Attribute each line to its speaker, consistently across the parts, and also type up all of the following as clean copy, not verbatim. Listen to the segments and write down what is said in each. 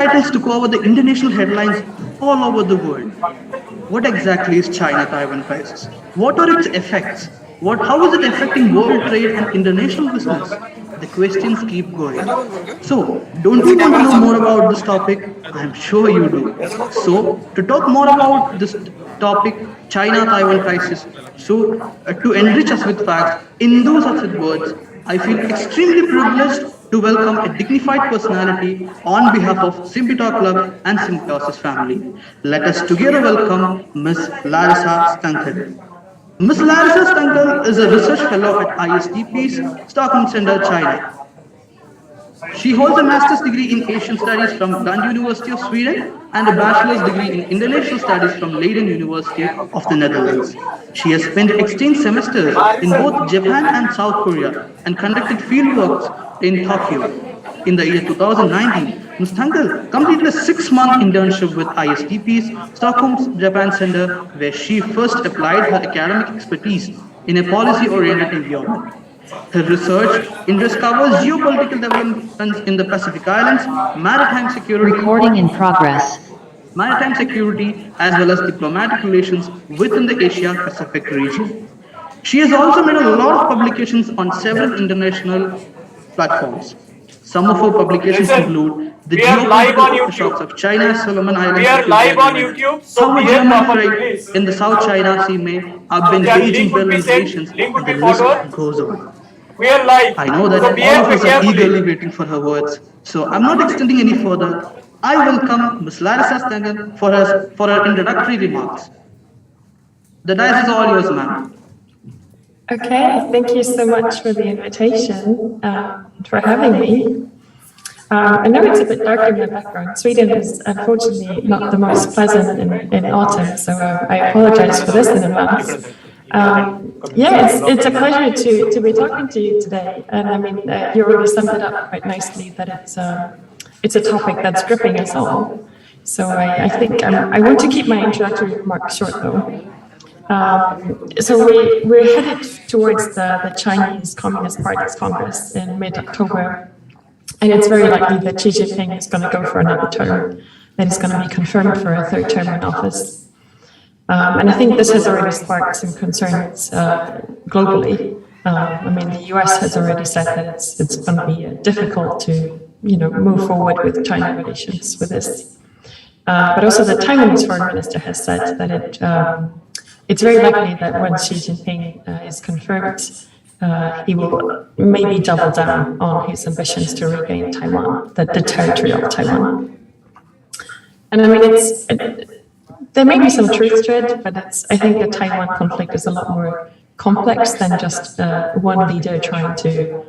Speaker 1: titles took over the international headlines all over the world. What exactly is China Taiwan crisis? What are its effects? How is it affecting world trade and international business? The questions keep going. So, don't you want to know more about this topic? I'm sure you do. So, to talk more about this topic, China Taiwan crisis, to enrich us with facts, endorse us with words, I feel extremely privileged to welcome a dignified personality on behalf of Symbi Talk Club and Symbiosis family. Let us together welcome Miss Larissa Stunkel. Miss Larissa Stunkel is a research fellow at ISDP's Stockholm Center, China. She holds a master's degree in Asian Studies from Lund University of Sweden and a bachelor's degree in International Studies from Leiden University of the Netherlands. She has spent extensive semesters in both Japan and South Korea and conducted fieldwork in Tokyo. In the year 2019, Ms. Thankal completed a 6-month internship with ISDP's Stockholm Japan Center, where she first applied her academic expertise in a policy-oriented environment. Her research interest covers geopolitical developments in the Pacific Islands, maritime security,
Speaker 2: recording in progress,
Speaker 1: maritime security, as well as diplomatic relations within the Asia-Pacific region. She has also made a lot of publications on several international platforms. Some of her publications include the geopolitical shocks of China, Solomon Islands,
Speaker 3: we are live on YouTube, so
Speaker 1: how
Speaker 3: behave
Speaker 1: German
Speaker 3: properly,
Speaker 1: trade
Speaker 3: please.
Speaker 1: in the South China Sea may have been
Speaker 3: Yeah,
Speaker 1: waging
Speaker 3: link would be
Speaker 1: Berlin
Speaker 3: sent,
Speaker 1: relations,
Speaker 3: link would
Speaker 1: and the
Speaker 3: be
Speaker 1: list
Speaker 3: forwarded.
Speaker 1: goes on.
Speaker 3: We are live.
Speaker 1: I know that
Speaker 3: So
Speaker 1: all
Speaker 3: behave
Speaker 1: of us are
Speaker 3: carefully.
Speaker 1: eagerly waiting for her words, so I'm not extending any further. I welcome Ms. Larissa Stunkel for her introductory remarks. The dice is all yours, ma'am.
Speaker 4: Okay, thank you so much for the invitation, for having me. I know it's a bit dark in the background. Sweden is unfortunately not the most pleasant in autumn, so I apologize for this in advance. Yeah, it's a pleasure to be talking to you today, and I mean, you already summed it up quite nicely that it's a topic that's gripping us all. So I think I want to keep my introductory remarks short though. So we're headed towards the Chinese Communist Party's Congress in mid-October, and it's very likely that Xi Jinping is going to go for another term, that he's going to be confirmed for a 3rd term in office. And I think this has already sparked some concerns globally. I mean, the US has already said that it's going to be difficult to, move forward with China relations with this. But also the Taiwanese foreign minister has said that it's very likely that when Xi Jinping is confirmed, he will maybe double down on his ambitions to regain Taiwan, the territory of Taiwan. And I mean, there may be some truth to it, but I think the Taiwan conflict is a lot more complex than just one leader trying to,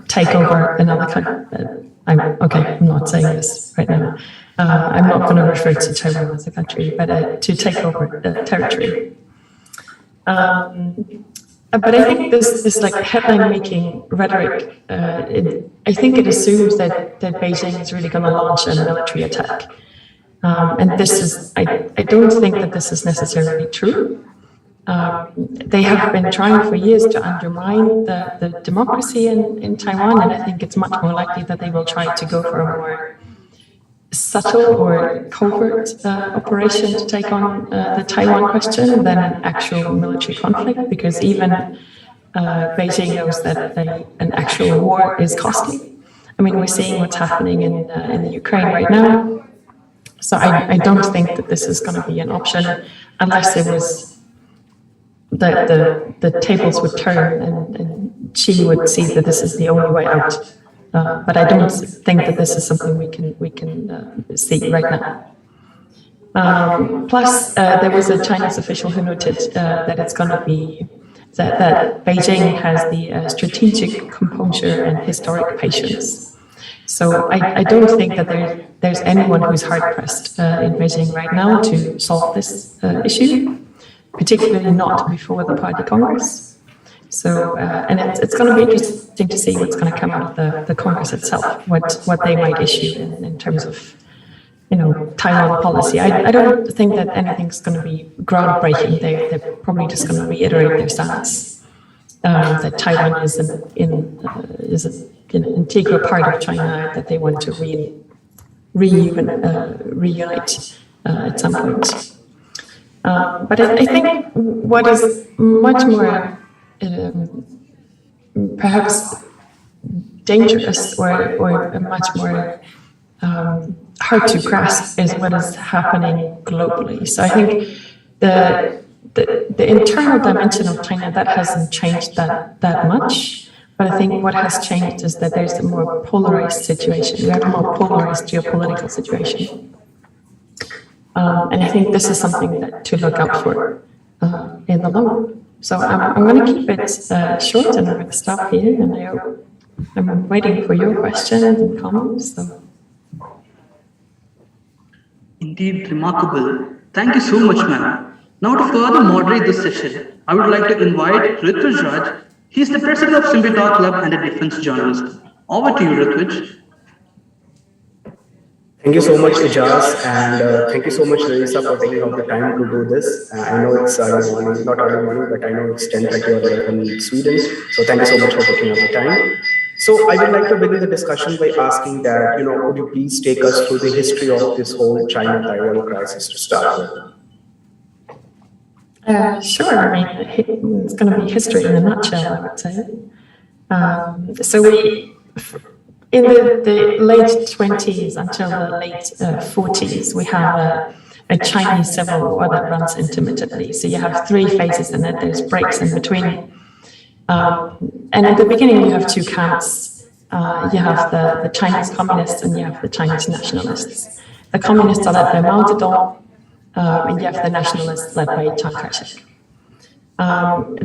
Speaker 4: take over another country. I'm not saying this right now. I'm not going to refer to Taiwan as a country, but to take over the territory. But I think this like headline-making rhetoric, I think it assumes that Beijing is really going to launch a military attack. And this is, I don't think that this is necessarily true. They have been trying for years to undermine the democracy in Taiwan, and I think it's much more likely that they will try to go for a more subtle or covert operation to take on the Taiwan question than an actual military conflict, because even Beijing knows that an actual war is costly. I mean, we're seeing what's happening in the Ukraine right now. So I don't think that this is going to be an option unless it was the tables would turn and Xi would see that this is the only way out. But I don't think that this is something we can see right now. Plus, there was a Chinese official who noted that it's going to be that Beijing has the strategic composure and historic patience. So I don't think that there's anyone who's hard-pressed in Beijing right now to solve this issue, particularly not before the Party Congress. So, and it's going to be interesting to see what's going to come out of the Congress itself, what they might issue in terms of, Taiwan policy. I don't think that anything's going to be groundbreaking. They're probably just going to reiterate their stance that Taiwan is an integral part of China, that they want to reunite at some point. But I think what is much more perhaps dangerous or much more hard to grasp is what is happening globally. So I think the internal dimension of China, that hasn't changed that much. But I think what has changed is that there's a more polarized situation. We have a more polarized geopolitical situation. And I think this is something to look out for in the long run. So I'm going to keep it short, and I'm going to stop here. And I'm waiting for your questions and comments. So.
Speaker 1: Indeed, remarkable. Thank you so much, ma'am. Now, to further moderate this session, I would like to invite Ritwij Raj. He is the president of Symbi Talk Club and a defense journalist. Over to you, Ritwij.
Speaker 2: Thank you so much, Ijaz, and thank you so much, Larissa, for taking out the time to do this. I know it's early morning, not early morning, but I know it's 10:30 or 11 in Sweden. So thank you so much for taking out the time. So I would like to begin the discussion by asking that, would you please take us through the history of this whole China Taiwan crisis to start with?
Speaker 4: Sure. I mean, it's going to be history in a nutshell, I would say. So in the late 20s until the late 40s, we have a Chinese civil war that runs intermittently. So you have 3 phases, and then there's breaks in between. And at the beginning, you have 2 camps. You have the Chinese communists and you have the Chinese nationalists. The communists are led by Mao Zedong, and you have the nationalists led by Chiang Kai-shek.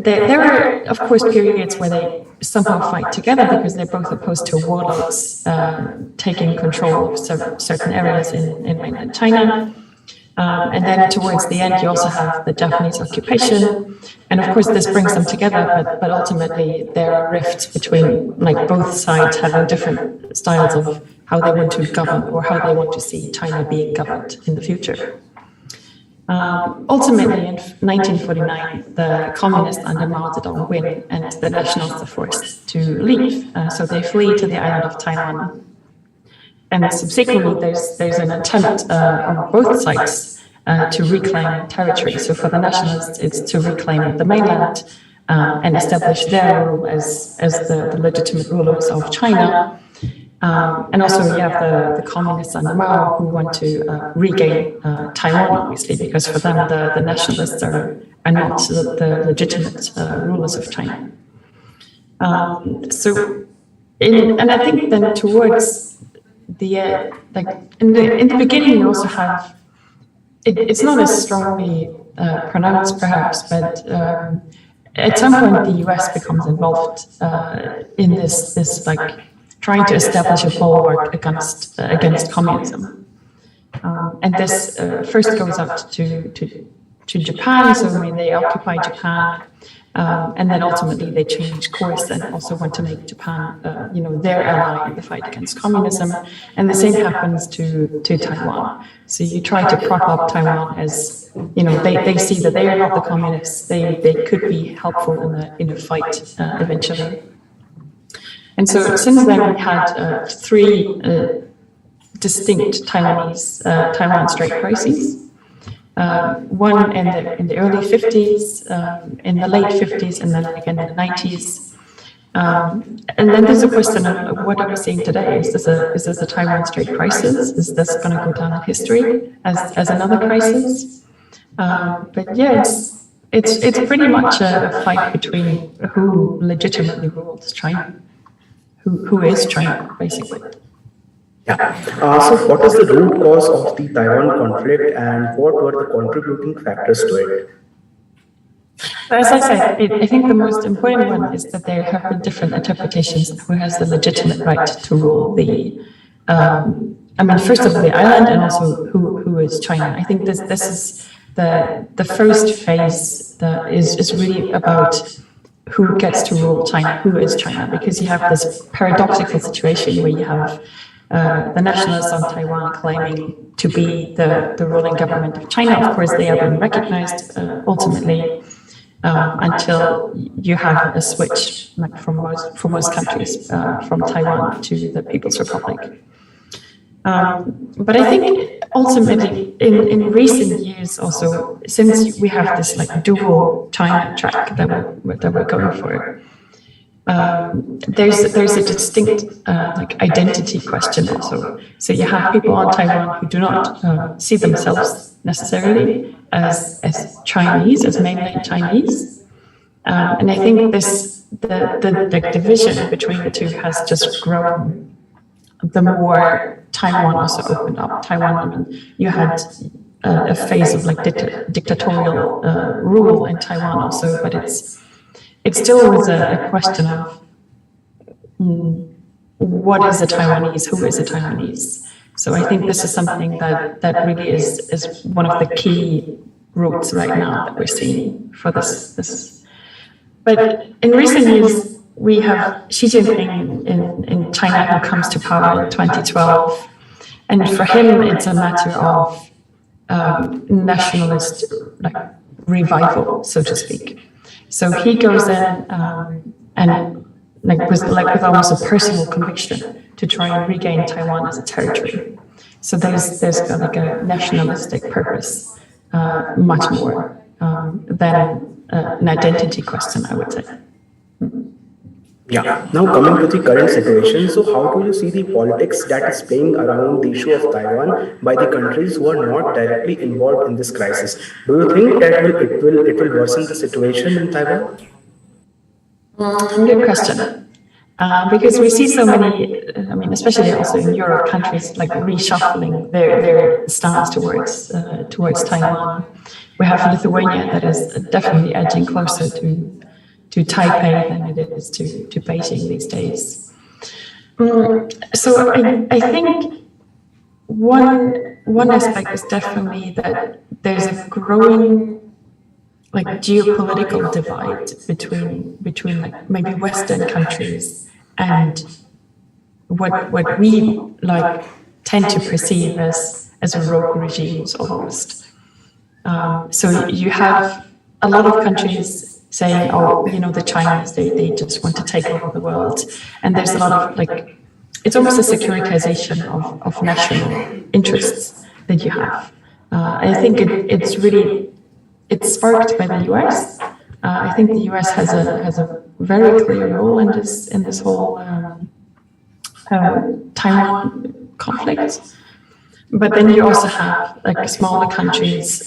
Speaker 4: There are, of course, periods where they somehow fight together because they're both opposed to warlords taking control of certain areas in mainland China. And then towards the end, you also have the Japanese occupation. And of course, this brings them together, but ultimately there are rifts between both sides having different styles of how they want to govern or how they want to see China being governed in the future. Ultimately, in 1949, the communists under Mao Zedong win, and the nationalists are forced to leave. So they flee to the island of Taiwan. And subsequently, there's an attempt on both sides to reclaim territory. So for the nationalists, it's to reclaim the mainland and establish their rule as the legitimate rulers of China. And also you have the communists under Mao who want to regain Taiwan, obviously, because for them the nationalists are not the legitimate rulers of China. And I think then towards the in the beginning you also have it's not as strongly pronounced perhaps, but at some point the US becomes involved in this trying to establish a bulwark against communism, and this first goes out to Japan. So I mean they occupy Japan, and then ultimately they change course and also want to make Japan, their ally in the fight against communism. And the same happens to Taiwan. So you try to prop up Taiwan as they see that they are not the communists. They could be helpful in a fight eventually. And so since then, we had 3 distinct Taiwan Strait crises. One in the early 50s, in the late 50s, and then again in the 90s. And then there's a question of what are we seeing today? Is this a Taiwan Strait crisis? Is this going to go down in history as another crisis? But yeah, it's pretty much a fight between who legitimately rules China. Who is China, basically.
Speaker 2: Yeah. So what is the root cause of the Taiwan conflict and what were the contributing factors to it?
Speaker 4: As I said, I think the most important one is that there have been different interpretations of who has the legitimate right to rule first of all, the island, and also who is China. I think this is the first phase that is really about who gets to rule China, who is China, because you have this paradoxical situation where you have the nationalists on Taiwan claiming to be the ruling government of China. Of course, they are being recognized ultimately until you have a switch from most countries from Taiwan to the People's Republic. But I think ultimately, in recent years, also since we have this like dual China track that we're going for, there's a distinct like identity question also. So you have people on Taiwan who do not see themselves necessarily as Chinese, as mainland Chinese, and I think the division between the two has just grown. The more Taiwan also opened up, you had a phase of like dictatorial rule in Taiwan also, but it still was a question of what is a Taiwanese, who is a Taiwanese. So I think this is something that really is one of the key roots right now that we're seeing for this. But in recent years, we have Xi Jinping in China who comes to power in 2012. And for him, it's a matter of nationalist like revival, so to speak. So he goes in and with almost a personal conviction to try and regain Taiwan as a territory. So there's like a nationalistic purpose, much more than an identity question, I would say.
Speaker 2: Yeah. Now coming to the current situation, so how do you see the politics that is playing around the issue of Taiwan by the countries who are not directly involved in this crisis? Do you think that it will worsen the situation in Taiwan?
Speaker 4: Good question. Because we see so many, I mean, especially also in Europe, countries like reshuffling their stance towards Taiwan. We have Lithuania that is definitely edging closer to Taipei than it is to Beijing these days. So I think one aspect is definitely that there's a growing like geopolitical divide between like maybe Western countries and what we like tend to perceive as rogue regimes almost. So you have a lot of countries saying, oh, you know, the Chinese, they just want to take over the world. And there's a lot of like, it's almost a securitization of national interests that you have. I think it's sparked by the US. I think the US has a very clear role in this whole Taiwan conflict. But then you also have like smaller countries,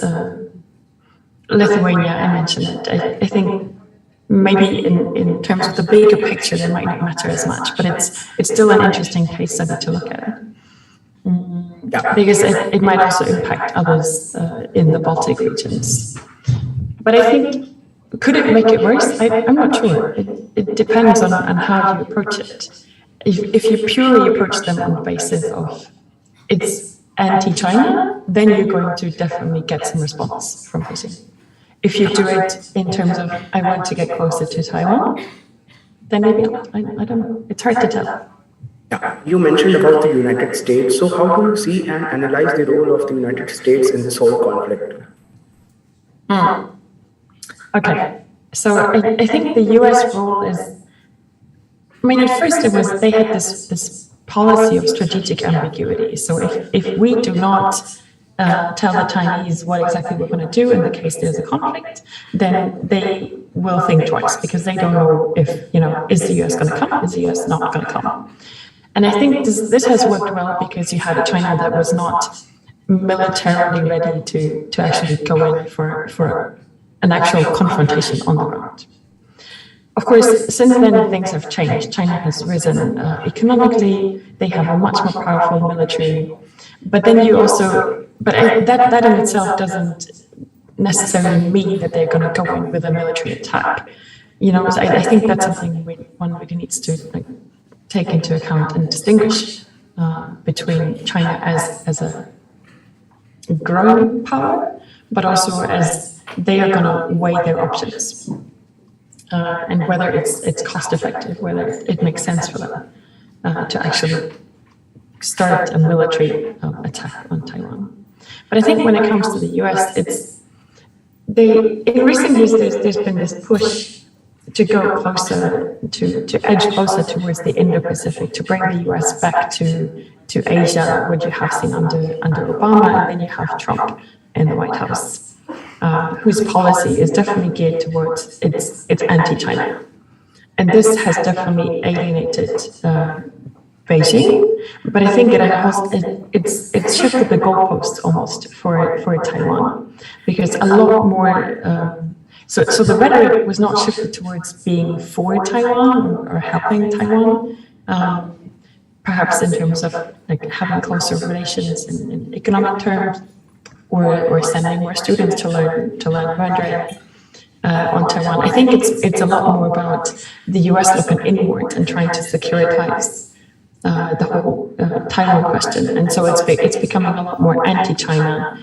Speaker 4: Lithuania, I mentioned it. I think maybe in terms of the bigger picture, they might not matter as much, but it's still an interesting case study to look at. Because it might also impact others in the Baltic regions. But I think, could it make it worse? I'm not sure. It depends on how you approach it. If you purely approach them on the basis of it's anti-China, then you're going to definitely get some response from Beijing. If you do it in terms of, I want to get closer to Taiwan, then maybe not. I don't know. It's hard to tell.
Speaker 2: Yeah. You mentioned about the United States. So how do you see and analyze the role of the United States in this whole conflict?
Speaker 4: Okay. So I think the US role is, I mean, at first they had this policy of strategic ambiguity. So if we do not tell the Chinese what exactly we're going to do in the case there's a conflict, then they will think twice because they don't know if, you know, is the US going to come? Is the US not going to come? And I think this has worked well because you had a China that was not militarily ready to actually go in for an actual confrontation on the ground. Of course, since then things have changed. China has risen economically. They have a much more powerful military. But then you also, that in itself doesn't necessarily mean that they're going to go in with a military attack. You know, so I think that's something one really needs to take into account and distinguish between China as a growing power, but also as they are going to weigh their options. And whether it's cost effective, whether it makes sense for them to actually start a military attack on Taiwan. But I think when it comes to the US, in recent years there's been this push to go closer, to edge closer towards the Indo-Pacific, to bring the US back to Asia, which you have seen under Obama, and then you have Trump in the White House, whose policy is definitely geared towards it's anti-China. And this has definitely alienated Beijing, but I think it's shifted the goalposts almost for Taiwan, because a lot more. So the rhetoric was not shifted towards being for Taiwan or helping Taiwan, perhaps in terms of like having closer relations in economic terms, or sending more students to learn Mandarin on Taiwan. I think it's a lot more about the US looking inward and trying to securitize the whole Taiwan question, and so it's becoming a lot more anti-China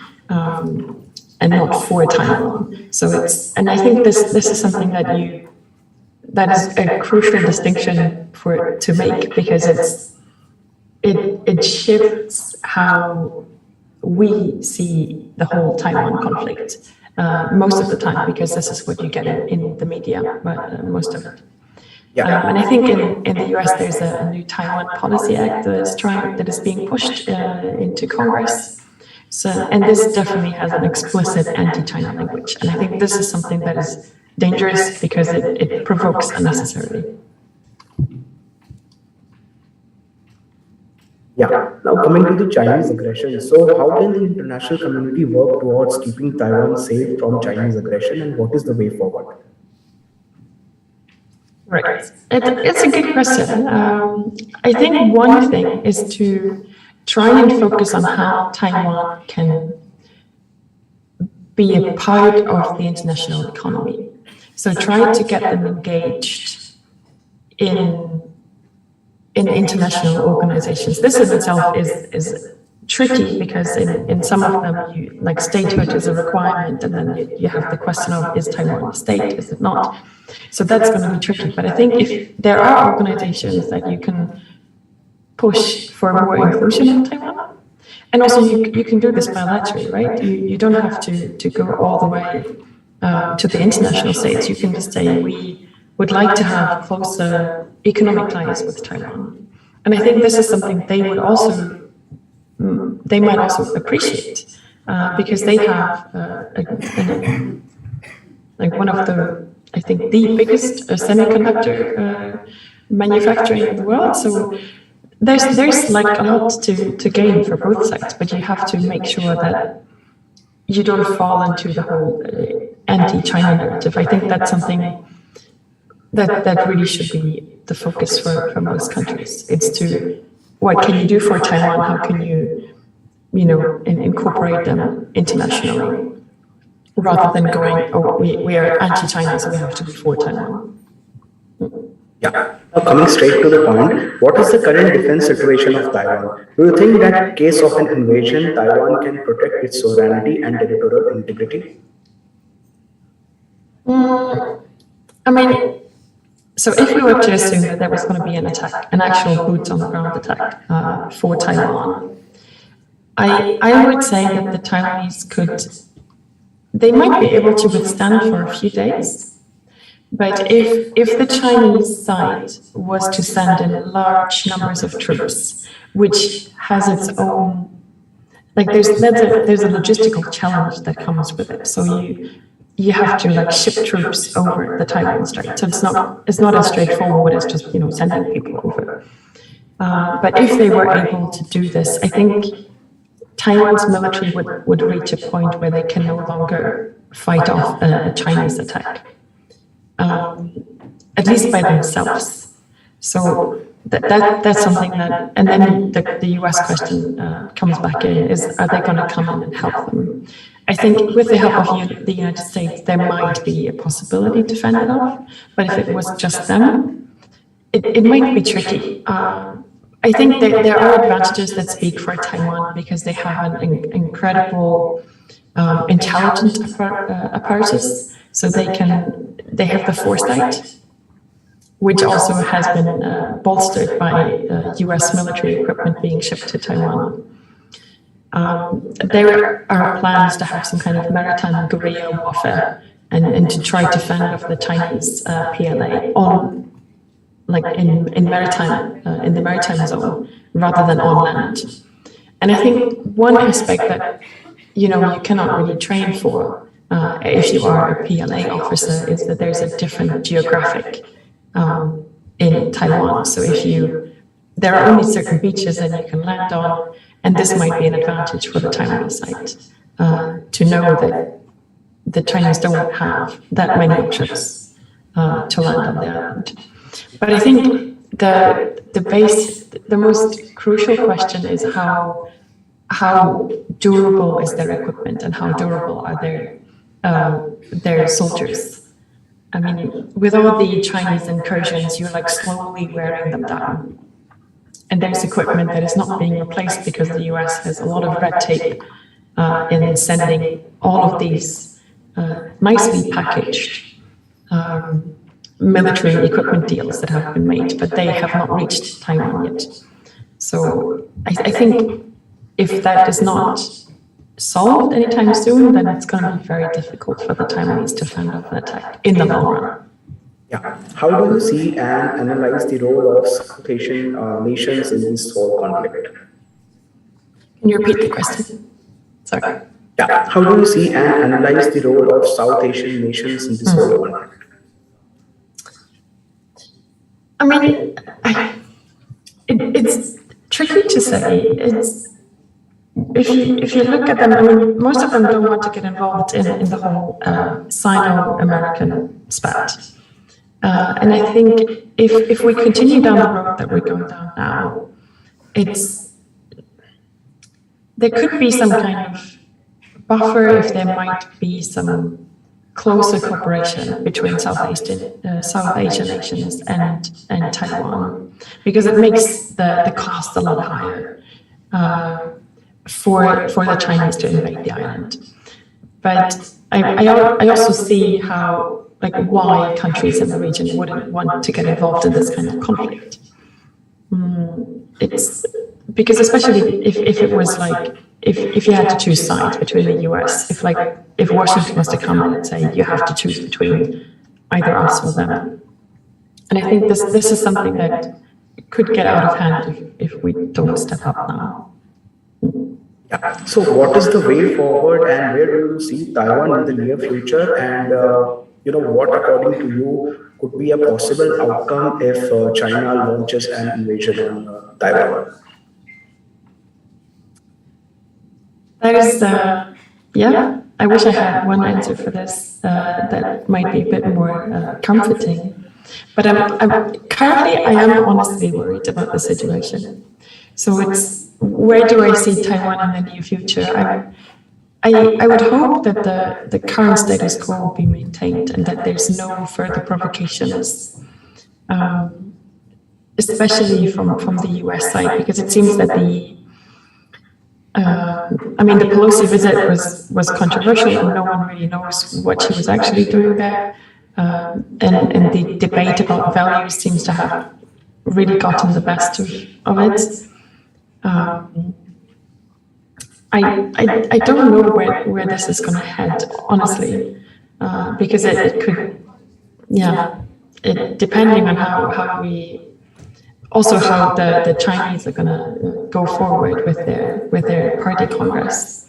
Speaker 4: and not for Taiwan. So and I think this is something that is a crucial distinction to make, because it shifts how we see the whole Taiwan conflict most of the time, because this is what you get in the media, most of it.
Speaker 2: Yeah.
Speaker 4: And I think in the US there's a new Taiwan Policy Act that is being pushed into Congress. So, and this definitely has an explicit anti-China language, and I think this is something that is dangerous because it provokes unnecessarily.
Speaker 2: Yeah. Now coming to the Chinese aggression. So how can the international community work towards keeping Taiwan safe from Chinese aggression, and what is the way forward?
Speaker 4: Right. It's a good question. I think one thing is to try and focus on how Taiwan can be a part of the international economy. So try to get them engaged in international organizations. This in itself is tricky, because in some of them, like statehood is a requirement, and then you have the question of, is Taiwan a state, is it not? So that's going to be tricky. But I think if there are organizations that you can push for more inclusion in Taiwan, and also you can do this bilaterally, right? You don't have to go all the way to the international states. You can just say, we would like to have closer economic ties with Taiwan. And I think this is something they might also appreciate, because they have like one of the, I think, the biggest semiconductor manufacturing in the world. So there's like a lot to gain for both sides, but you have to make sure that you don't fall into the whole anti-China narrative. I think that's something that really should be the focus for most countries. It's to, what can you do for Taiwan? How can you incorporate them internationally, rather than going, oh, we are anti-China, so we have to be for Taiwan.
Speaker 2: Yeah. Now coming straight to the point, what is the current defense situation of Taiwan? Do you think that in case of an invasion, Taiwan can protect its sovereignty and territorial integrity?
Speaker 4: I mean, so if we were to assume that there was going to be an attack, an actual boots on the ground attack for Taiwan, I would say that the Taiwanese they might be able to withstand for a few days. But if the Chinese side was to send in large numbers of troops, which has its own, like there's a logistical challenge that comes with it. So you have to like ship troops over the Taiwan Strait. So it's not as straightforward as just sending people over. But if they were able to do this, I think Taiwan's military would reach a point where they can no longer fight off a Chinese attack. At least by themselves. So that's something that, and then the US question comes back in, is are they going to come in and help them? I think with the help of the United States, there might be a possibility to fend it off, but if it was just them, it might be tricky. I think that there are advantages that speak for Taiwan, because they have an incredible intelligent apparatus, so they have the foresight, which also has been bolstered by US military equipment being shipped to Taiwan. There are plans to have some kind of maritime guerrilla warfare and to try to fend off the Chinese PLA on, like in maritime in the maritime zone rather than on land. And I think one aspect that you cannot really train for if you are a PLA officer is that there's a different geographic in Taiwan. So there are only certain beaches that you can land on, and this might be an advantage for the Taiwanese side to know that the Chinese don't have that many options to land on the island. But I think the most crucial question is how durable is their equipment and how durable are their soldiers. I mean, with all the Chinese incursions, you're like slowly wearing them down. And there's equipment that is not being replaced because the US has a lot of red tape in sending all of these nicely packaged military equipment deals that have been made, but they have not reached Taiwan yet. So I think if that is not solved anytime soon, then it's going to be very difficult for the Taiwanese to fend off an attack in the long run.
Speaker 2: Yeah. How do you see and analyze the role of South Asian nations in this whole conflict?
Speaker 4: Can you repeat the question? Sorry.
Speaker 2: Yeah. How do you see and analyze the role of South Asian nations in this whole conflict?
Speaker 4: I mean, it's tricky to say. If you look at them, I mean, most of them don't want to get involved in the whole Sino-American spat. And I think if we continue down the road that we're going down now, there could be some kind of buffer if there might be some closer cooperation between South Asian nations and Taiwan, because it makes the cost a lot higher for the Chinese to invade the island. But I also see how, like, why countries in the region wouldn't want to get involved in this kind of conflict. It's because, especially if it was like, if you had to choose sides between the US, if Washington was to come in and say you have to choose between either us or them, and I think this is something that could get out of hand if we don't step up now.
Speaker 2: Yeah. So, what is the way forward, and where do you see Taiwan in the near future? And what, according to you, could be a possible outcome if China launches an invasion on Taiwan?
Speaker 4: There's, I wish I had one answer for this that might be a bit more comforting. But currently I am honestly worried about the situation. So where do I see Taiwan in the near future? I would hope that the current status quo will be maintained and that there's no further provocations, especially from the US side, because it seems that the Pelosi visit was controversial and no one really knows what she was actually doing there. And the debate about values seems to have really gotten the best of it. I don't know where this is going to head, honestly, because it could, depending on how we, also how the Chinese are going to go forward with their party congress.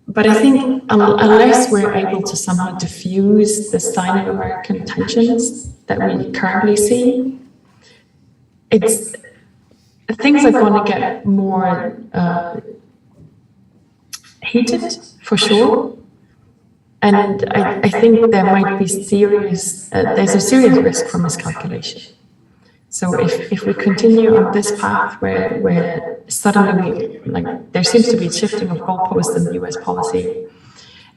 Speaker 4: But I think unless we're able to somehow diffuse the Sino-American tensions that we currently see, things are going to get more heated, for sure. And I think there might be there's a serious risk for miscalculation. So if we continue on this path where suddenly there seems to be shifting of goalposts in the US policy,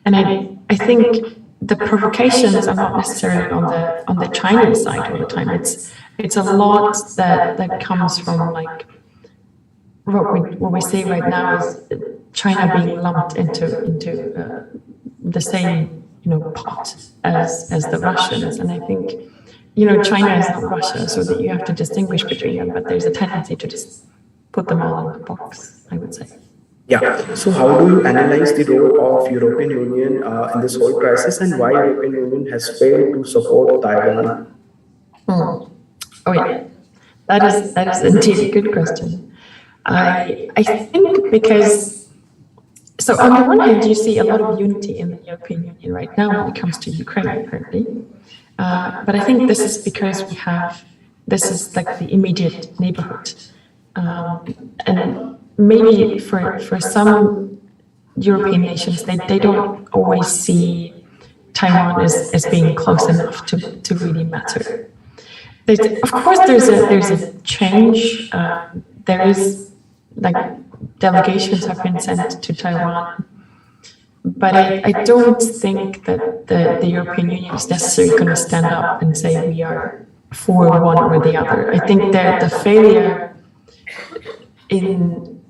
Speaker 4: and I think the provocations are not necessarily on the Chinese side all the time. It's a lot that comes from what we see right now is China being lumped into the same pot as the Russians, and I think China is not Russia, so that you have to distinguish between them, but there's a tendency to just put them all in a box, I would say.
Speaker 2: Yeah. So how do you analyze the role of European Union in this whole crisis, and why European Union has failed to support Taiwan?
Speaker 4: Hmm. Oh yeah, that is indeed a good question. I think because so on the one hand you see a lot of unity in the European Union right now when it comes to Ukraine apparently, but I think this is because this is like the immediate neighborhood, and maybe for some European nations they don't always see Taiwan as being close enough to really matter. Of course, there's a change. There is like delegations have been sent to Taiwan, but I don't think that the European Union is necessarily going to stand up and say we are for one or the other. I think that the failure in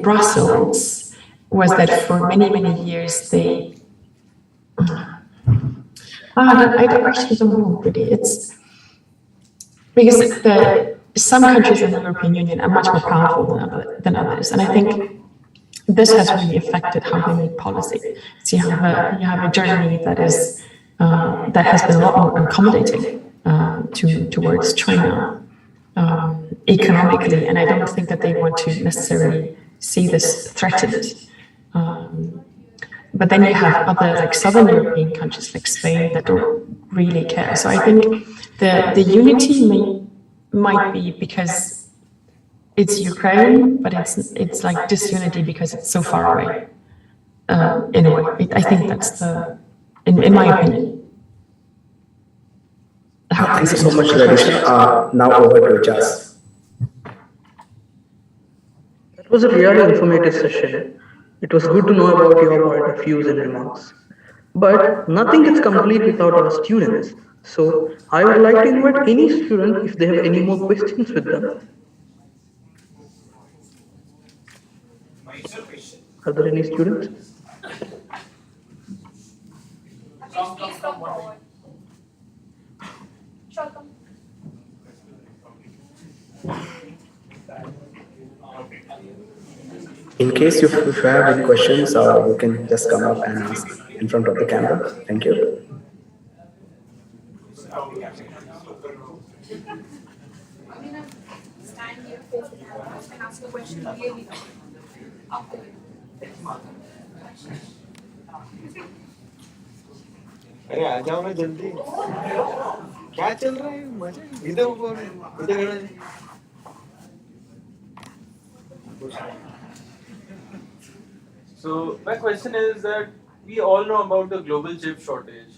Speaker 4: Brussels was that for many years they. I actually don't know really. It's because some countries in the European Union are much more powerful than others, and I think this has really affected how they make policy. So you have a Germany that has been a lot more accommodating towards China economically, and I don't think that they want to necessarily see this threatened. But then you have other like Southern European countries like Spain that don't really care. So I think the unity might be because it's Ukraine, but it's like disunity because it's so far away. In a way, I think that's in my opinion.
Speaker 2: Thank you so much, Larissa. Now over to Jas.
Speaker 1: That was a really informative session. It was good to know about your point of views and remarks. But nothing is complete without our students. So I would like to invite any student if they have any more questions with them. Are there any students?
Speaker 2: In case if you have any questions, you can just come up and ask in front of the camera. Thank you.
Speaker 5: Stand here, face the camera, and ask a question clearly.
Speaker 6: अरे आ जाओ ना जल्दी क्या चल रहा है मजा इधर इधर
Speaker 3: So my question is that we all know about the global chip shortage.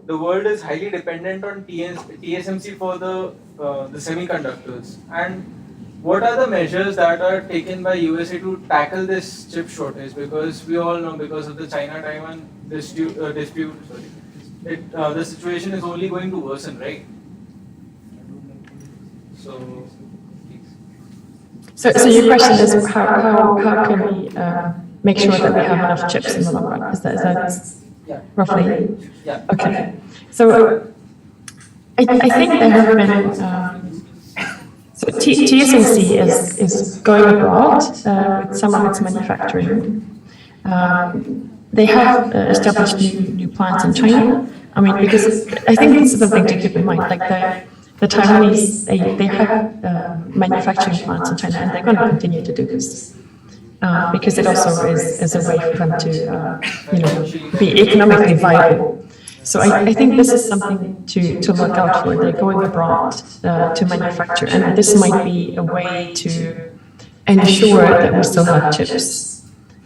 Speaker 3: The world is highly dependent on TSMC for the semiconductors. And what are the measures that are taken by USA to tackle this chip shortage? Because we all know because of the China Taiwan dispute, the situation is only going to worsen, right?
Speaker 4: So your question is how can we make sure that we have enough chips in the long run? Is that roughly?
Speaker 3: Yeah.
Speaker 4: Okay. So I think there have been so TSMC is going abroad with some of its manufacturing. They have established new plants in China. I mean, because I think this is something to keep in mind. Like the Taiwanese, they have manufacturing plants in China, and they're going to continue to do this because it also is a way for them to, be economically viable. So I think this is something to look out for. They're going abroad to manufacture, and this might be a way to ensure that we still have chips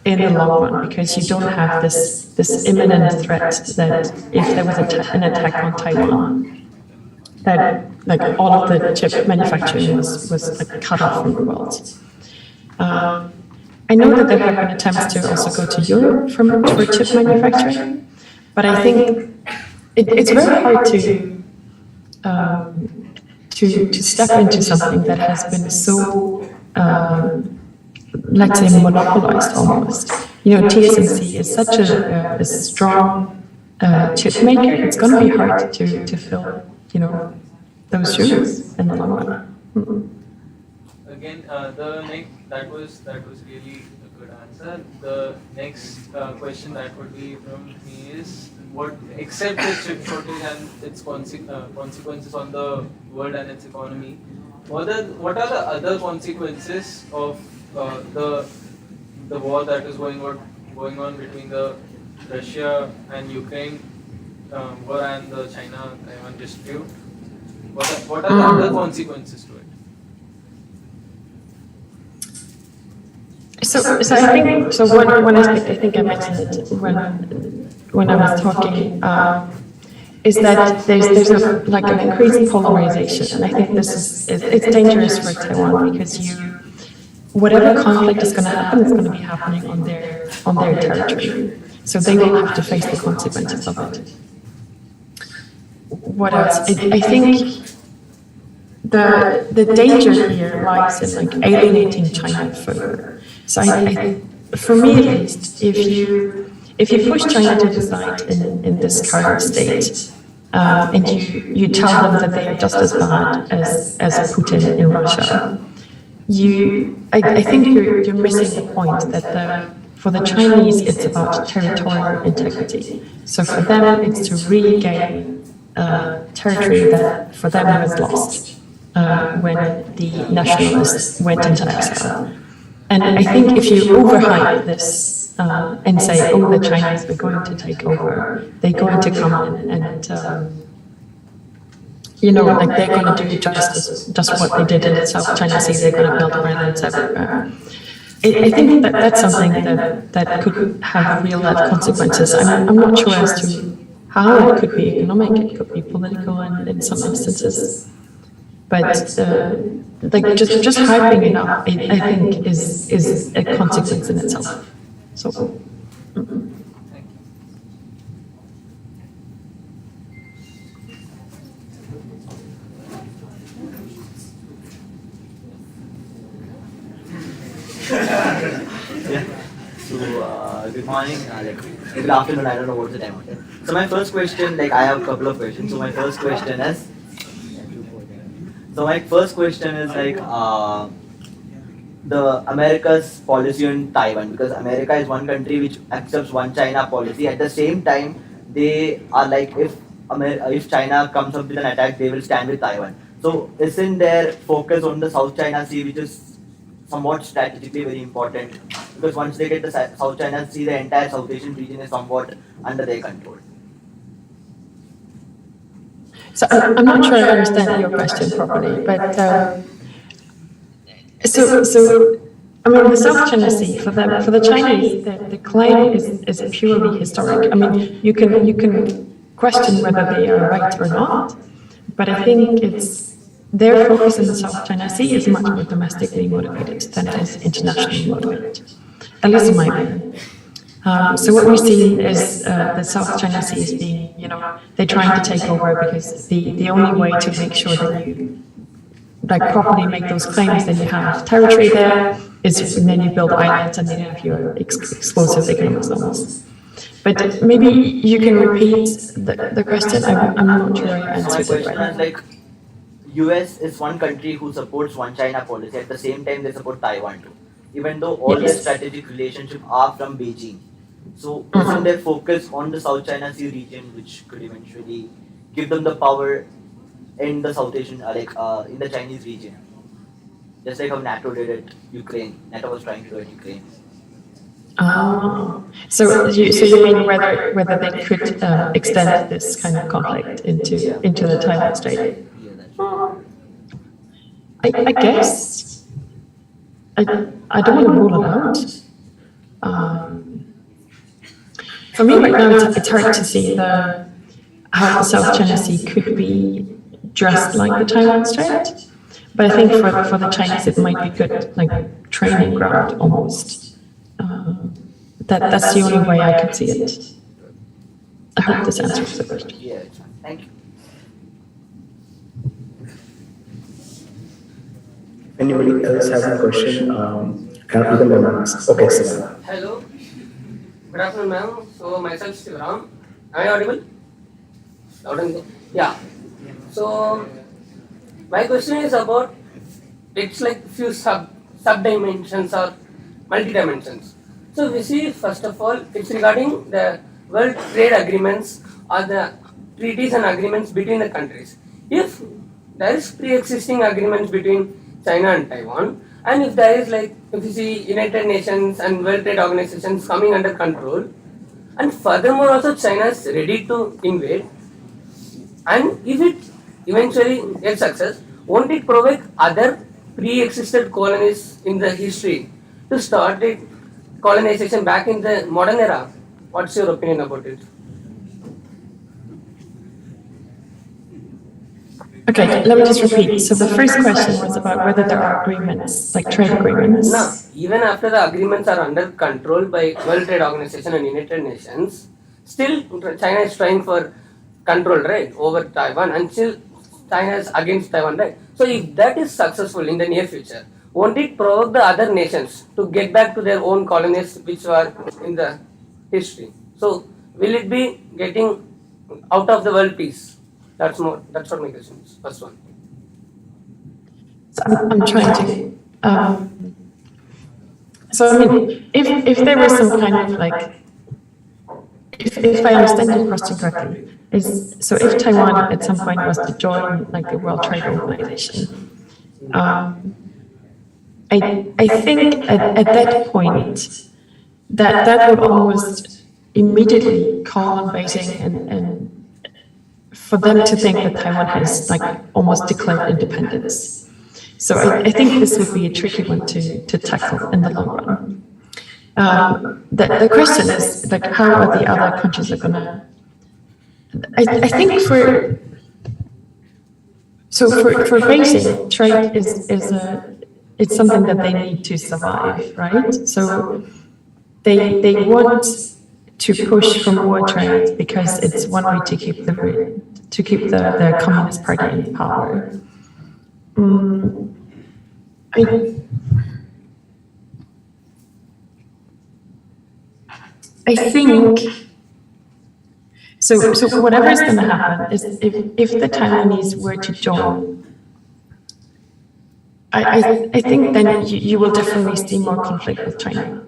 Speaker 4: in the long run, because you don't have this imminent threat that if there was an attack on Taiwan, that like all of the chip manufacturing was like cut off from the world. I know that there have been attempts to also go to Europe for chip manufacturing, but I think it's very hard to step into something that has been so let's say monopolized almost. TSMC is such a strong chip maker. It's going to be hard to fill those shoes in the long run.
Speaker 3: again, that was really a good answer. The next question that would be from me is, what, except the chip shortage and its consequences on the world and its economy, what are the other consequences of the war that is going on between the Russia and Ukraine war and the China Taiwan dispute? What are the other consequences to it?
Speaker 4: So I think one aspect I think I mentioned it when I was talking is that there's an increased polarization, and I think this is it's dangerous for Taiwan because whatever conflict is going to happen is going to be happening on their territory, so they will have to face the consequences of it. What else? I think the danger here lies in alienating China further. So for me at least, if you push China to the side in this current state, and you tell them that they are just as bad as Putin in Russia, I think you're missing the point that for the Chinese it's about territorial integrity. So for them it's to regain territory that for them was lost when the nationalists went into exile. And I think if you overhype this and say, oh, the Chinese are going to take over, they're going to come in and they're going to do just what they did in South China Sea, they're going to build islands everywhere. I think that's something that could have real life consequences. I'm not sure as to how it could be economic, it could be political in some instances. But just hyping it up, I think is a consequence in itself. So.
Speaker 7: Good morning, good afternoon, I don't know what's the time. So my first question, I have a couple of questions. So my first question is, the America's policy on Taiwan, because America is one country which accepts one China policy. At the same time, they are if China comes up with an attack, they will stand with Taiwan. So isn't their focus on the South China Sea, which is somewhat strategically very important, because once they get the South China Sea, the entire South Asian region is somewhat under their control.
Speaker 4: So I'm not sure I understand your question properly, but the South China Sea for the Chinese, the claim is purely historic. You can question whether they are right or not, but I think their focus in the South China Sea is much more domestically motivated than it is internationally motivated, at least in my opinion. So what we see is the South China Sea is being, they're trying to take over because the only way to make sure that you properly make those claims that you have territory there is when then you build islands and then you have your exclusive economic zones. But maybe you can repeat the question. I'm not sure I answered it right.
Speaker 7: US is one country who supports one China policy. At the same time, they support Taiwan too, even though all their strategic relationships are from Beijing. So isn't their focus on the South China Sea region, which could eventually give them the power in the South Asian, in the Chinese region? Just like how NATO did it, Ukraine. NATO was trying to do it, Ukraine.
Speaker 4: So you mean whether they could extend this kind of conflict into the Taiwan Strait? I guess I don't want to rule it out. For me right now, it's hard to see how the South China Sea could be dressed like the Taiwan Strait, but I think for the Chinese it might be good, training ground almost. That's the only way I could see it. I hope this answers the question.
Speaker 7: Yeah, it's fine. Thank you.
Speaker 2: Anybody else has a question? Can you can ask? Okay, sir.
Speaker 8: Hello. Good afternoon, ma'am. So myself Sivaram. Am I audible? Loud and clear. Yeah. So my question is about it's like few sub dimensions or multi dimensions. So we see first of all it's regarding the world trade agreements or the treaties and agreements between the countries. If there is pre-existing agreements between China and Taiwan, and if there is like if you see United Nations and World Trade Organizations coming under control, and furthermore also China is ready to invade, and if it eventually gets success, won't it provoke other pre-existed colonies in the history to start it colonization back in the modern era? What's your opinion about it?
Speaker 4: Okay, let me just repeat. So the first question was about whether there are agreements, like trade agreements.
Speaker 8: Now, even after the agreements are under control by World Trade Organization and United Nations, still China is trying for control, right, over Taiwan, and still China is against Taiwan, right? So if that is successful in the near future, won't it provoke the other nations to get back to their own colonies which were in the history? So will it be getting out of the world peace? That's what my question is. First one.
Speaker 4: So I'm trying to. So I mean, if there was some kind of like, if I understand your question correctly, is so if Taiwan at some point was to join like the World Trade Organization, I think at that point that would almost immediately call on Beijing and for them to think that Taiwan has like almost declared independence. So I think this would be a tricky one to tackle in the long run. The question is like how are the other countries are gonna? I think for Beijing, trade it's something that they need to survive, right? So they want to push for more trade because it's one way to keep the Communist Party in power. I think so. Whatever is going to happen is if the Taiwanese were to join, I think then you will definitely see more conflict with China.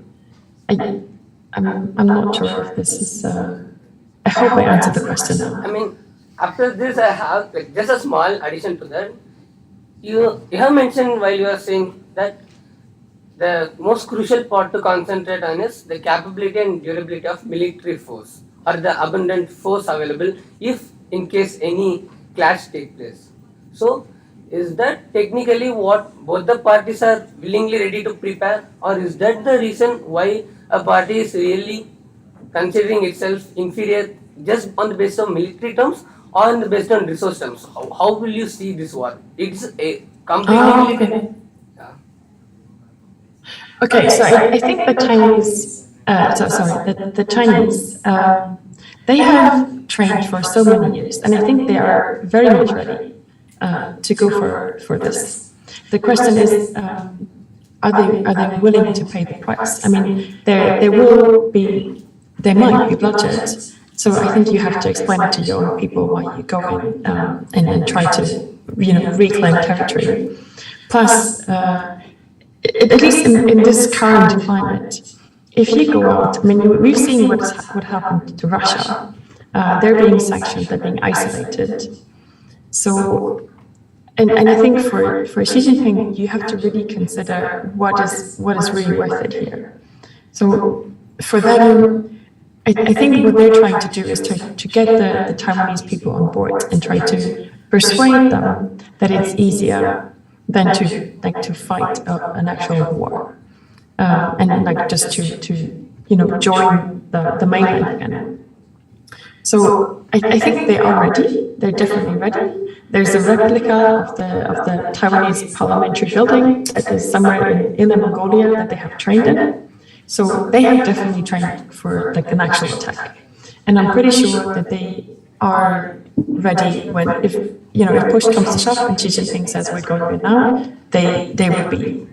Speaker 4: I'm not sure if this is. I hope I answered the question now.
Speaker 8: I mean, after this, I have like just a small addition to that. You have mentioned while you are saying that the most crucial part to concentrate on is the capability and durability of military force or the abundant force available if in case any clash take place. So, is that technically what both the parties are willingly ready to prepare, or is that the reason why a party is really considering itself inferior just on the basis of military terms or on the basis on resource terms? How will you see this war? It's a completely
Speaker 4: Okay. Okay, so I think the Chinese, the Chinese, they have trained for so many years, and I think they are very much ready to go for this. The question is, are they willing to pay the price? I mean, there might be bloodshed. So I think you have to explain it to your own people why you go in and try to reclaim territory. Plus, at least in this current climate, if you go out, I mean, we've seen what happened to Russia. They're being sanctioned, they're being isolated. So, and I think for Xi Jinping, you have to really consider what is really worth it here. So for them, I think what they're trying to do is to get the Taiwanese people on board and try to persuade them that it's easier than to fight an actual war, and like just to join the mainland again. So I think they are ready. They're definitely ready. There's a replica of the Taiwanese parliamentary building that is somewhere in Inner Mongolia that they have trained in. So they have definitely trained for like an actual attack, and I'm pretty sure that they are ready when if push comes to shove and Xi Jinping says we're going in now, they will be.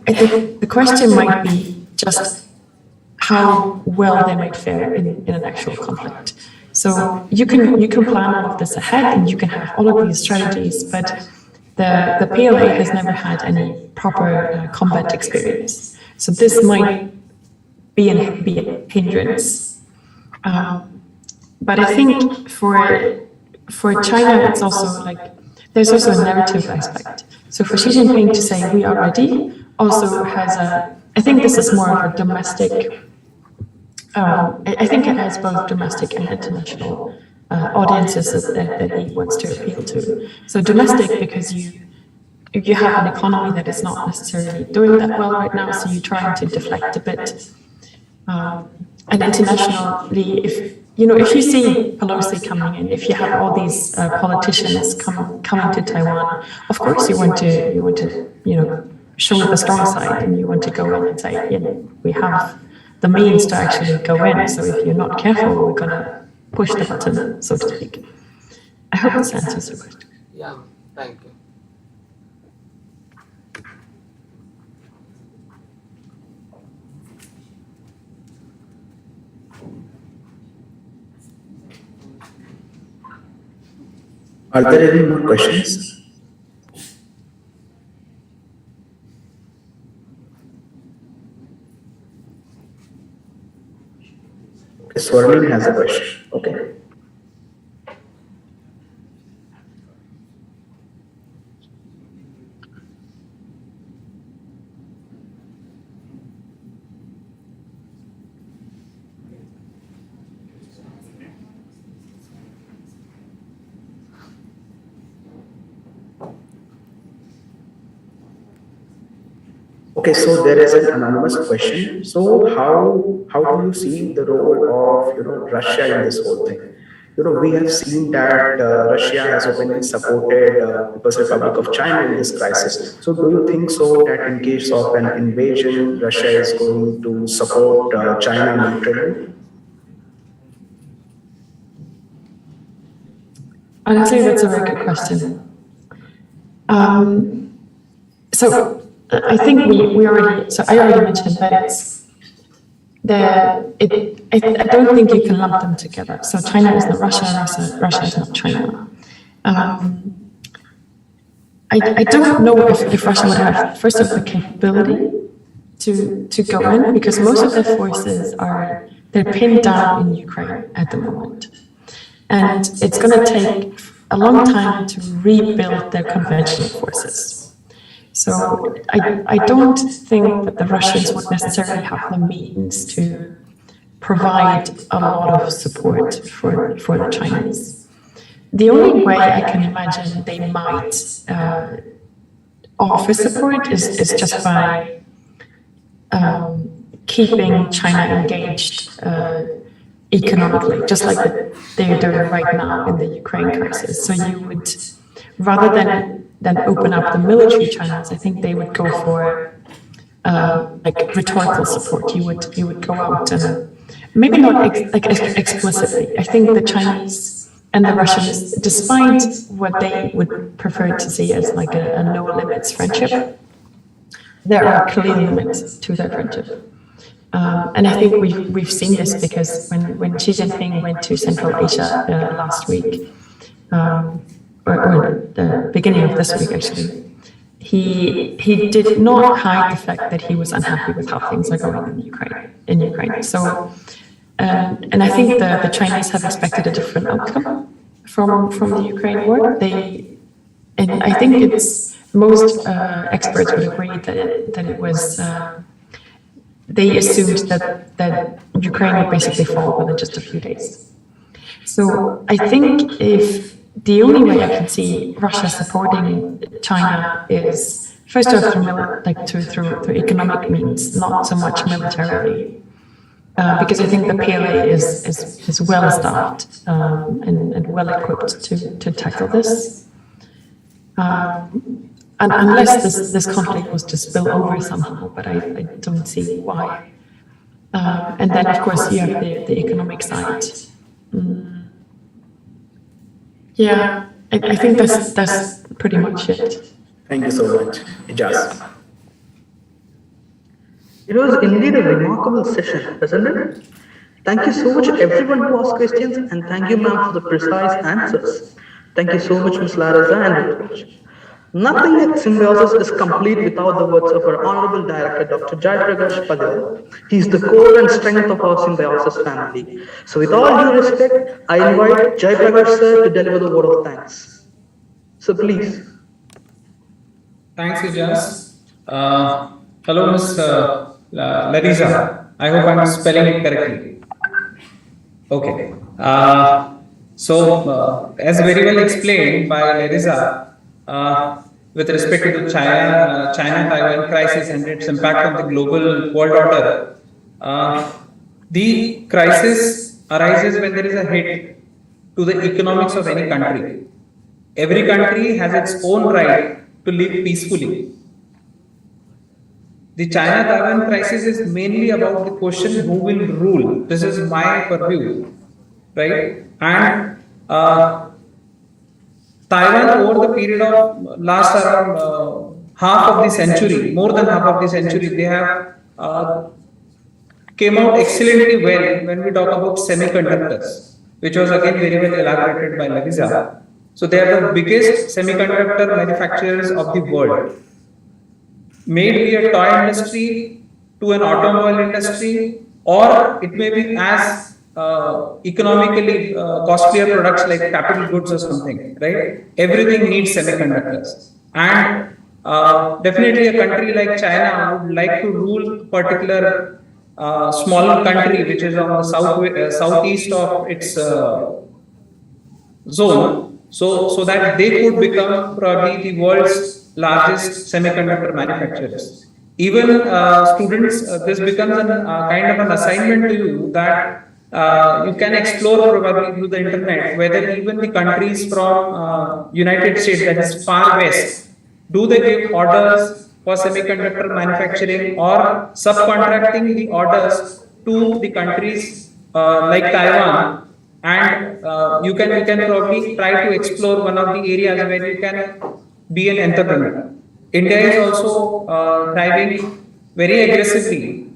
Speaker 4: I think the question might be just how well they might fare in an actual conflict. So you can plan all of this ahead and you can have all of these strategies, but the PLA has never had any proper combat experience. So this might be a hindrance. But I think for China, it's also like, there's also a narrative aspect. So for Xi Jinping to say we are ready also has I think this is more of a domestic, I think it has both domestic and international audiences that he wants to appeal to. So domestic, because you have an economy that is not necessarily doing that well right now, so you're trying to deflect a bit. And internationally, if you see Pelosi coming in, if you have all these politicians coming to Taiwan, of course you want to show the strong side, and you want to go in and say, we have the means to actually go in. So if you're not careful, we're gonna push the button, so to speak. I hope this answers your question.
Speaker 8: Yeah, thank you.
Speaker 2: Are there any more questions? Okay, Swarnim has a question. Okay. Okay, so there is an anonymous question. So how do you see the role of Russia in this whole thing? We have seen that Russia has openly supported People's Republic of China in this crisis. So do you think so that in case of an invasion, Russia is going to support China militarily?
Speaker 4: Honestly, that's a very good question. So I think we already. So I already mentioned that I don't think you can lump them together. So China is not Russia, Russia is not China. I don't know if Russia would have, first of all, the capability to go in, because most of their forces they're pinned down in Ukraine at the moment. And it's going to take a long time to rebuild their conventional forces. So I don't think that the Russians would necessarily have the means to provide a lot of support for the Chinese. The only way I can imagine they might offer support is just by keeping China engaged economically, just like they're doing right now in the Ukraine crisis. So you would, rather than open up the military channels, I think they would go for like rhetorical support. You would go out and maybe not explicitly. I think the Chinese and the Russians, despite what they would prefer to see as like a no limits friendship, there are clear limits to their friendship. And I think we've seen this because when Xi Jinping went to Central Asia last week, or the beginning of this week actually, he did not hide the fact that he was unhappy with how things are going in Ukraine. So, and I think the Chinese have expected a different outcome from the Ukraine war. And I think it's most experts would agree that it was. They assumed that Ukraine would basically fall within just a few days. So I think if the only way I can see Russia supporting China is first off through economic means, not so much militarily, because I think the PLA is well staffed and well equipped to tackle this. And unless this conflict was to spill over somehow, but I don't see why. And then, of course, you have the economic side. Yeah, I think that's pretty much it.
Speaker 2: Thank you so much, Ijaz.
Speaker 1: It was indeed a remarkable session, wasn't it? Thank you so much everyone who asked questions, and thank you, ma'am, for the precise answers. Thank you so much, Ms. Larissa and Ms. Nothing in symbiosis is complete without the words of our Honorable Director, Dr. Jaiprakash Padilla. He is the core and strength of our symbiosis family. So with all due respect, I invite Jaiprakash sir to deliver the word of thanks. So please.
Speaker 9: Thanks, Ijas. Hello, Miss Larissa. I hope I'm spelling it correctly. Okay. As very well explained by Larissa, with respect to the China Taiwan crisis and its impact on the global world order, the crisis arises when there is a hit to the economics of any country. Every country has its own right to live peacefully. The China Taiwan crisis is mainly about the question who will rule. This is my purview, right? And Taiwan, over the period of last around half of the century, more than half of the century, they have came out excellently well when we talk about semiconductors, which was again very well elaborated by Larissa. So they are the biggest semiconductor manufacturers of the world. May it be a toy industry to an automobile industry, or it may be as economically costlier products like capital goods or something, right? Everything needs semiconductors. And definitely a country like China would like to rule particular smaller country which is on the southeast of its zone, so that they could become probably the world's largest semiconductor manufacturers. Even students, this becomes a kind of an assignment to you that you can explore probably through the internet whether even the countries from United States, that is far west, do they give orders for semiconductor manufacturing or subcontracting the orders to the countries like Taiwan. And you can probably try to explore one of the areas where you can be an entrepreneur. India is also thriving very aggressively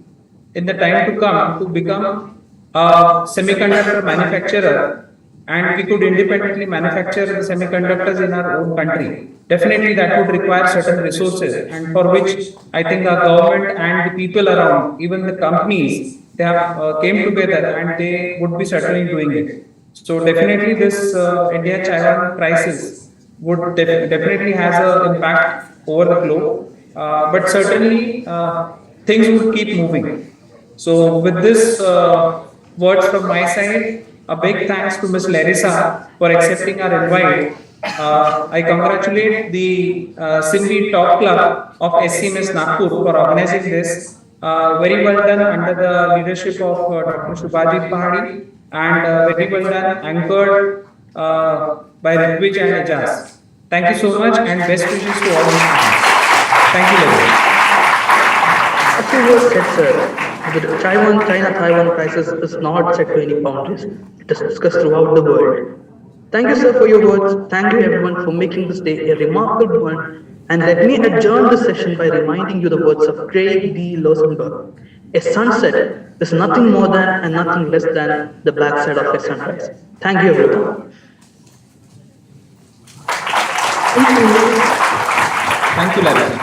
Speaker 9: in the time to come to become a semiconductor manufacturer, and we could independently manufacture the semiconductors in our own country. Definitely that would require certain resources, and for which I think our government and the people around, even the companies, they have came together and they would be certainly doing it. So definitely this India-China crisis would definitely has an impact over the globe, but certainly things would keep moving. So with this words from my side, a big thanks to Ms. Larissa for accepting our invite. I congratulate the Symbi Talk Club of SCMS Nagpur for organizing this. Very well done under the leadership of Dr. Shubhajit Pahadi, and very well done anchored by Ritwij and Ijaz. Thank you so much and best wishes to all the students. Thank you, Larissa.
Speaker 1: As you were said, sir, the China-Taiwan crisis is not set to any boundaries. It is discussed throughout the world. Thank you, sir, for your words. Thank you, everyone, for making this day a remarkable one. And let me adjourn this session by reminding you the words of Craig D. Losenberg. A sunset is nothing more than and nothing less than the black side of a sunrise. Thank you, everyone.
Speaker 9: Thank you, Larissa.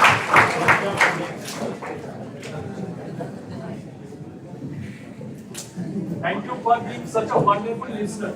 Speaker 10: Thank you for being such a wonderful listener.